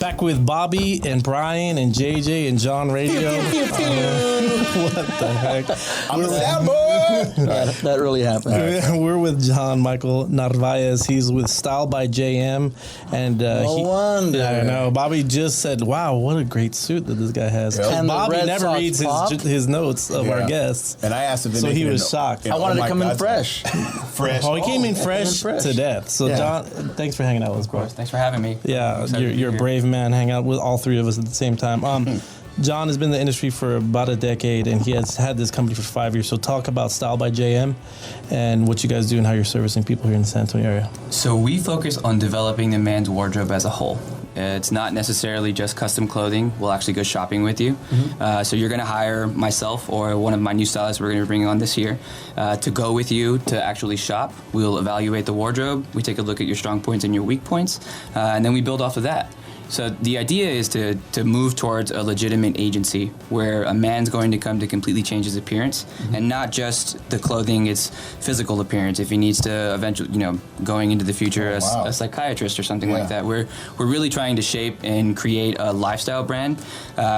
Back with Bobby and Brian and JJ and John Radio. What the heck? I'm a sad boy. That really happened. We're with Jon-Michael Narvaez. He's with Style by JM. And No wonder. I know. Bobby just said, wow, what a great suit that this guy has. Yeah. And the Bobby Red never Sox reads pop. his notes of our guests. And I asked if they So make he it in was the- shocked. I wanted to come in fresh. Fresh. Oh, he came in fresh fresh. to death. So, Yeah. John, thanks for hanging out with us, bro. Thanks for having me. Yeah, I'm excited to be you're a here. brave man. Hang out with all three of us at the same time. John has been in the industry for about a decade, and he has had this company for 5 years. So talk about Style by JM and what you guys do and how you're servicing people here in the San Antonio area. So we focus on developing the man's wardrobe as a whole. It's not necessarily just custom clothing. We'll actually go shopping with you. So you're going to hire myself or one of my new stylists we're going to be bringing on this year to go with you to actually shop. We'll evaluate the wardrobe. We take a look at your strong points and your weak points, and then we build off of that. So the idea is to move towards a legitimate agency where a man's going to come to completely change his appearance, and not just the clothing, it's physical appearance. If he needs to eventually, going into the future, wow. a psychiatrist or something like that. We're really trying to shape and create a lifestyle brand.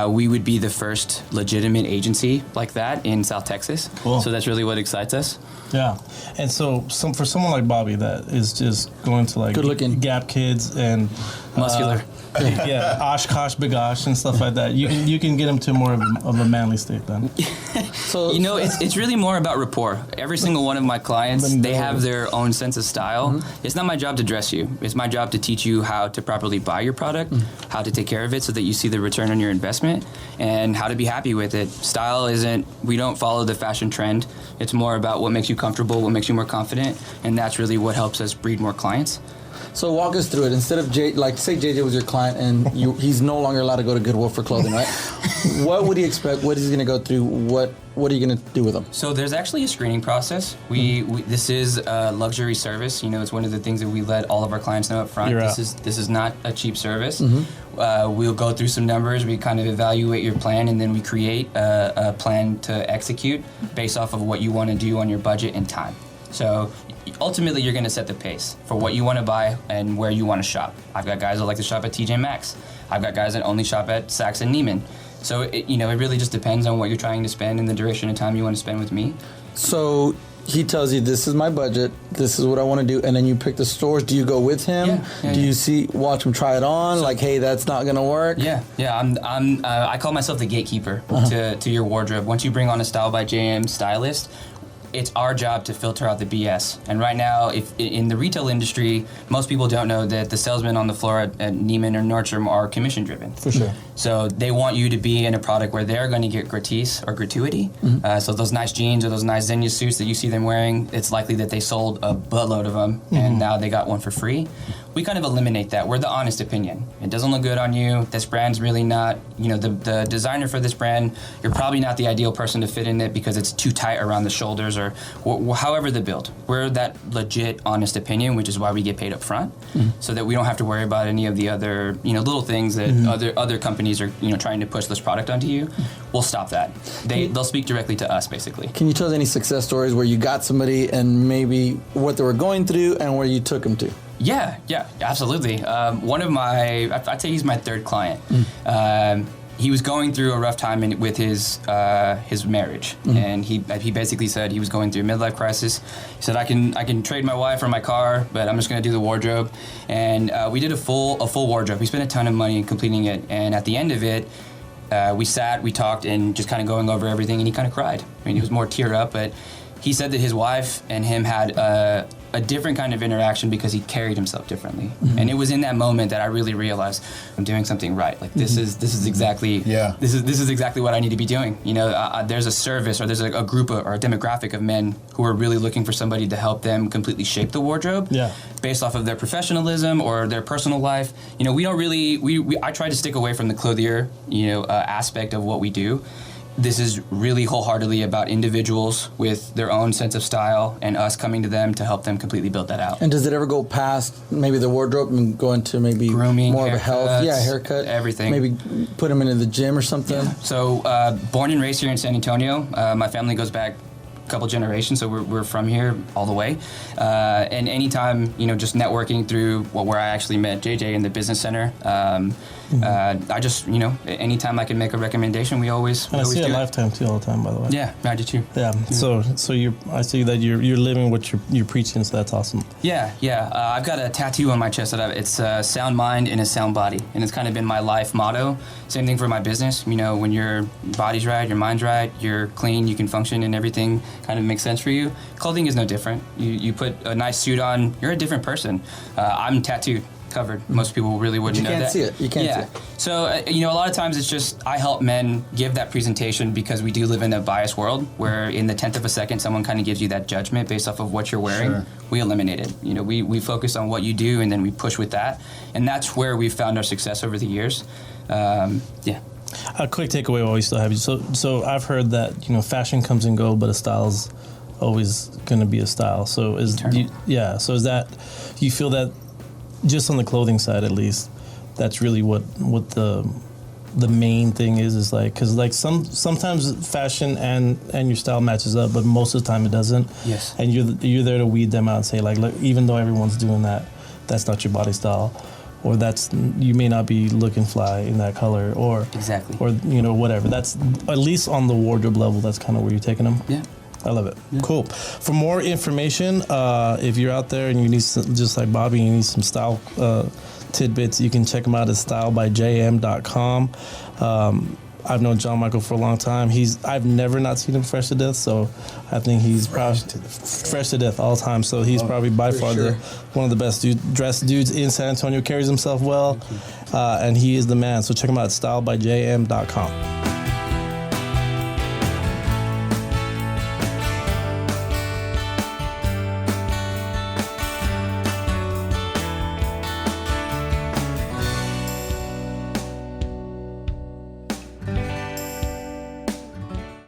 We would be the first legitimate agency like that in South Texas. Cool. So that's really what excites us. Yeah, and so for someone like Bobby that is just going to like Good looking. Gap Kids and Muscular. yeah, Oshkosh, Bigosh, and stuff like that, you can get him to more of a manly state then. So It's really more about rapport. Every single one of my clients, they have their own sense of style. It's not my job to dress you. It's my job to teach you how to properly buy your product, how to take care of it so that you see the return on your investment, and how to be happy with it. Style we don't follow the fashion trend. It's more about what makes you comfortable, what makes you more confident, and that's really what helps us breed more clients. So walk us through it. Instead of say JJ was your client and he's no longer allowed to go to Goodwill for clothing, right? What would he expect? What is he going to go through? What are you going to do with him? So there's actually a screening process. This is a luxury service. It's one of the things that we let all of our clients know up front. This is not a cheap service. We'll go through some numbers. We kind of evaluate your plan, and then we create a plan to execute based off of what you want to do on your budget and time. So ultimately, you're going to set the pace for what you want to buy and where you want to shop. I've got guys that like to shop at TJ Maxx. I've got guys that only shop at Saks and Neiman. So it really just depends on what you're trying to spend and the duration of time you want to spend with me. So he tells you, this is my budget, this is what I want to do, and then you pick the stores. Do you go with him? Do you watch him try it on? Like, hey, that's not going to work? Yeah. I call myself the gatekeeper to your wardrobe. Once you bring on a Style by JM stylist, it's our job to filter out the BS. And right now, if in the retail industry, most people don't know that the salesmen on the floor at Neiman or Nordstrom are commission driven. For sure. So they want you to be in a product where they're going to get gratis or gratuity. So those nice jeans or those nice Xenia suits that you see them wearing, it's likely that they sold a buttload of them and now they got one for free. We kind of eliminate that. We're the honest opinion. It doesn't look good on you. This brand's really not, the designer for this brand, you're probably not the ideal person to fit in it because it's too tight around the shoulders or however the build. We're that legit, honest opinion, which is why we get paid up front, so that we don't have to worry about any of the other, little things that other companies are, trying to push this product onto you. We'll stop that. They'll speak directly to us, basically. Can you tell us any success stories where you got somebody and maybe what they were going through and where you took them to? Yeah, absolutely. One of I'd say he's my third client. He was going through a rough time with his marriage, and he basically said he was going through a midlife crisis. He said, I can trade my wife or my car, but I'm just going to do the wardrobe. And we did a full wardrobe. We spent a ton of money completing it, and at the end of it, we sat, we talked, and just kind of going over everything, and he kind of cried. He was more teared up, but he said that his wife and him had a different kind of interaction because he carried himself differently. And it was in that moment that I really realized I'm doing something right. Like this is exactly this is exactly what I need to be doing. There's a service or there's a group or a demographic of men who are really looking for somebody to help them completely shape the wardrobe based off of their professionalism or their personal life. We don't really I try to stick away from the clothier aspect of what we do. This is really wholeheartedly about individuals with their own sense of style and us coming to them to help them completely build that out. And does it ever go past maybe the wardrobe and go into maybe grooming, more of a health? Yeah, haircut. Everything. Maybe put them into the gym or something? Yeah. So born and raised here in San Antonio. My family goes back couple generations, so we're from here all the way. And anytime, just networking through where I actually met JJ in the business center, I just, anytime I can make a recommendation, we always And I see do a it. Lifetime too all the time, by the way. Yeah, I did too. Yeah. So I see that you're living what you're preaching, so that's awesome. Yeah. I've got a tattoo on my chest it's a sound mind in a sound body, and it's kind of been my life motto. Same thing for my business. When your body's right, your mind's right, you're clean, you can function, and everything kind of makes sense for you. Clothing is no different. You put a nice suit on, you're a different person. I'm tattooed. Covered. Most people really wouldn't know that. You can't see it. So, a lot of times it's just I help men give that presentation because we do live in a biased world where in the 10th of a second someone kind of gives you that judgment based off of what you're wearing. Sure. We eliminate it. We focus on what you do and then we push with that. And that's where we've found our success over the years. A quick takeaway while we still have you. So I've heard that, fashion comes and go, but a style's always going to be a style. So is that you feel that just on the clothing side, at least, that's really what the main thing is like, because like sometimes fashion and your style matches up, but most of the time it doesn't. Yes. And you're there to weed them out and say like, look, even though everyone's doing that, that's not your body style, or you may not be looking fly in that color, or Exactly. or whatever. That's at least on the wardrobe level. That's kind of where you're taking them. Yeah. I love it. Yeah. Cool. For more information, if you're out there and you need just like Bobby, you need some style tidbits, you can check them out at stylebyjm.com. I've known Jon-Michael for a long time. I've never not seen him fresh to death, so I think he's probably fresh to death all the time. So he's probably by far one of the best dressed dudes in San Antonio. Carries himself well, and he is the man. So check him out at stylebyjm.com.